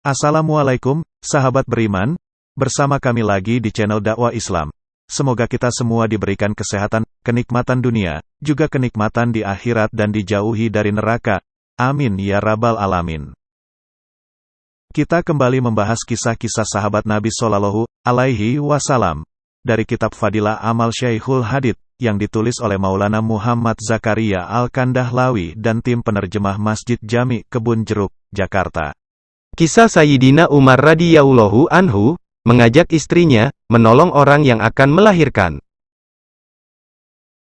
Assalamualaikum, sahabat beriman. Bersama kami lagi di channel dakwah Islam. Semoga kita semua diberikan kesehatan, kenikmatan dunia, juga kenikmatan di akhirat dan dijauhi dari neraka. Amin ya rabbal alamin. Kita kembali membahas kisah-kisah sahabat Nabi Shallallahu Alaihi Wasallam dari kitab Fadilah Amal Syekhul Hadith yang ditulis oleh Maulana Muhammad Zakaria Al-Kandahlawi dan tim penerjemah Masjid Jami Kebun Jeruk, Jakarta. Kisah Sayyidina Umar radhiyallahu anhu mengajak istrinya menolong orang yang akan melahirkan.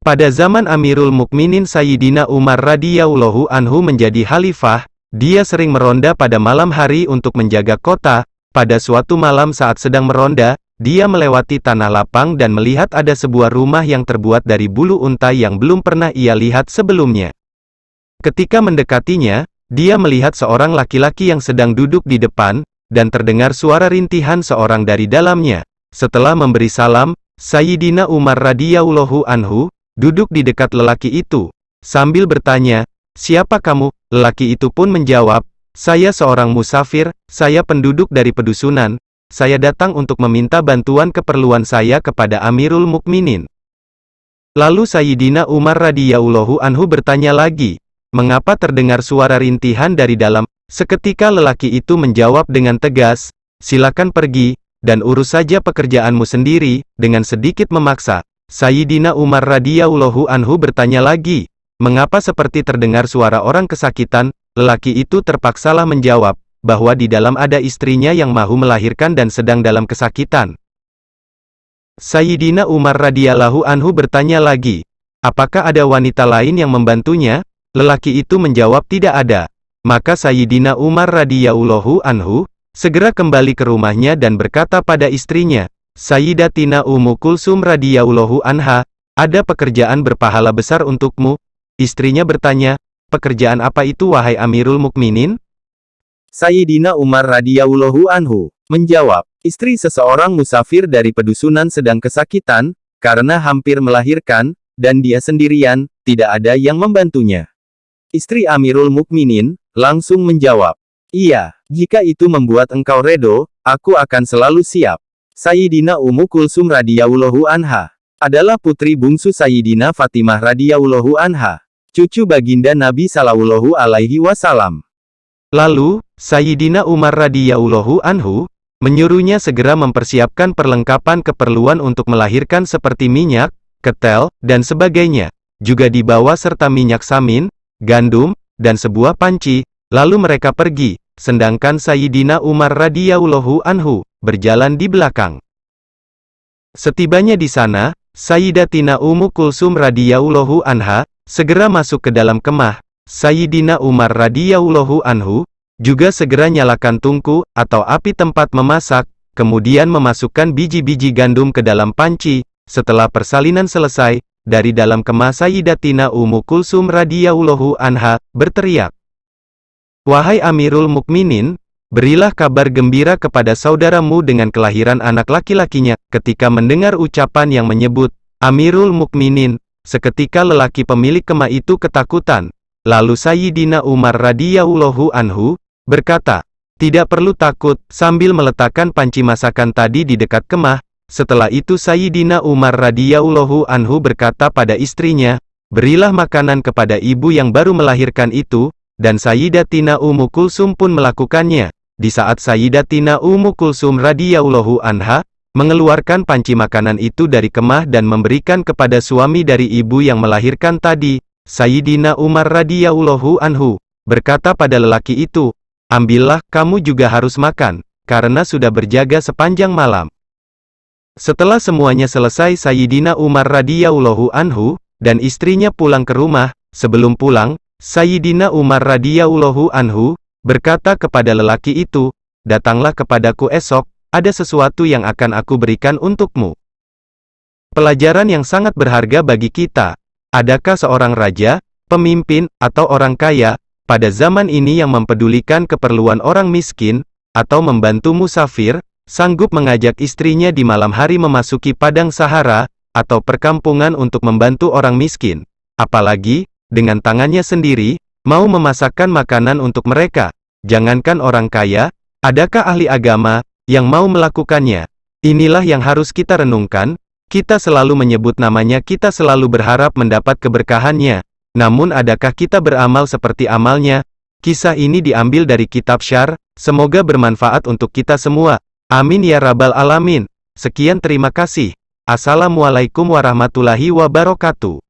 Pada zaman Amirul Mukminin Sayyidina Umar radhiyallahu anhu menjadi khalifah, dia sering meronda pada malam hari untuk menjaga kota. Pada suatu malam saat sedang meronda, dia melewati tanah lapang dan melihat ada sebuah rumah yang terbuat dari bulu unta yang belum pernah ia lihat sebelumnya. Ketika mendekatinya, dia melihat seorang laki-laki yang sedang duduk di depan, dan terdengar suara rintihan seorang dari dalamnya. Setelah memberi salam, Sayyidina Umar radhiyallahu anhu duduk di dekat lelaki itu, sambil bertanya, "Siapa kamu?" Lelaki itu pun menjawab, "Saya seorang musafir, saya penduduk dari pedusunan, saya datang untuk meminta bantuan keperluan saya kepada Amirul Mukminin." Lalu Sayyidina Umar radhiyallahu anhu bertanya lagi, "Mengapa terdengar suara rintihan dari dalam?" Seketika lelaki itu menjawab dengan tegas, "Silakan pergi, dan urus saja pekerjaanmu sendiri." Dengan sedikit memaksa, Sayyidina Umar radhiyallahu anhu bertanya lagi, "Mengapa seperti terdengar suara orang kesakitan?" Lelaki itu terpaksalah menjawab, bahwa di dalam ada istrinya yang mahu melahirkan dan sedang dalam kesakitan. Sayyidina Umar radhiyallahu anhu bertanya lagi, "Apakah ada wanita lain yang membantunya?" Lelaki itu menjawab tidak ada. Maka Sayyidina Umar radhiyallahu anhu segera kembali ke rumahnya dan berkata pada istrinya, "Sayyidatina Ummu Kulsum radhiyallahu anha, ada pekerjaan berpahala besar untukmu." Istrinya bertanya, "Pekerjaan apa itu wahai Amirul Mukminin?" Sayyidina Umar radhiyallahu anhu menjawab, "Istri seseorang musafir dari pedusunan sedang kesakitan, karena hampir melahirkan, dan dia sendirian, tidak ada yang membantunya." Istri Amirul Mukminin langsung menjawab, "Iya, jika itu membuat engkau redo, aku akan selalu siap." Sayyidina Ummu Kulsum radhiyallahu anha adalah putri bungsu Sayyidina Fatimah radhiyallahu anha, cucu baginda Nabi sallallahu alaihi wasallam. Lalu, Sayyidina Umar radhiyallahu anhu menyuruhnya segera mempersiapkan perlengkapan keperluan untuk melahirkan seperti minyak, ketel, dan sebagainya. Juga dibawa serta minyak samin, gandum, dan sebuah panci. Lalu mereka pergi, sedangkan Sayyidina Umar radhiyallahu anhu berjalan di belakang. Setibanya di sana, Sayyidatina Ummu Kulsum radhiyallahu anha segera masuk ke dalam kemah. Sayyidina Umar radhiyallahu anhu juga segera nyalakan tungku atau api tempat memasak, kemudian memasukkan biji-biji gandum ke dalam panci. Setelah persalinan selesai, dari dalam kemah Sayyidatina Ummu Kulsum radhiyallahu anha berteriak, "Wahai Amirul Mukminin, berilah kabar gembira kepada saudaramu dengan kelahiran anak laki-lakinya." Ketika mendengar ucapan yang menyebut Amirul Mukminin, seketika lelaki pemilik kemah itu ketakutan. Lalu Sayyidina Umar radhiyallahu anhu berkata, "Tidak perlu takut," sambil meletakkan panci masakan tadi di dekat kemah. Setelah itu Sayyidina Umar radhiyallahu anhu berkata pada istrinya, "Berilah makanan kepada ibu yang baru melahirkan itu," dan Sayyidatina Ummu Kulsum pun melakukannya. Di saat Sayyidatina Ummu Kulsum radhiyallahu anha mengeluarkan panci makanan itu dari kemah dan memberikan kepada suami dari ibu yang melahirkan tadi, Sayyidina Umar radhiyallahu anhu berkata pada lelaki itu, "Ambillah, kamu juga harus makan, karena sudah berjaga sepanjang malam." Setelah semuanya selesai, Sayyidina Umar radhiyallahu anhu dan istrinya pulang ke rumah. Sebelum pulang, Sayyidina Umar radhiyallahu anhu berkata kepada lelaki itu, "Datanglah kepadaku esok, ada sesuatu yang akan aku berikan untukmu." Pelajaran yang sangat berharga bagi kita. Adakah seorang raja, pemimpin, atau orang kaya pada zaman ini yang mempedulikan keperluan orang miskin, atau membantu musafir, sanggup mengajak istrinya di malam hari memasuki padang Sahara, atau perkampungan untuk membantu orang miskin? Apalagi, dengan tangannya sendiri, mau memasakkan makanan untuk mereka. Jangankan orang kaya, Adakah ahli agama yang mau melakukannya? Inilah yang harus kita renungkan. Kita selalu menyebut namanya, kita selalu berharap mendapat keberkahannya. Namun adakah kita beramal seperti amalnya? Kisah ini diambil dari kitab Syar. Semoga bermanfaat untuk kita semua. Amin ya rabbal alamin. Sekian, terima kasih. Assalamualaikum warahmatullahi wabarakatuh.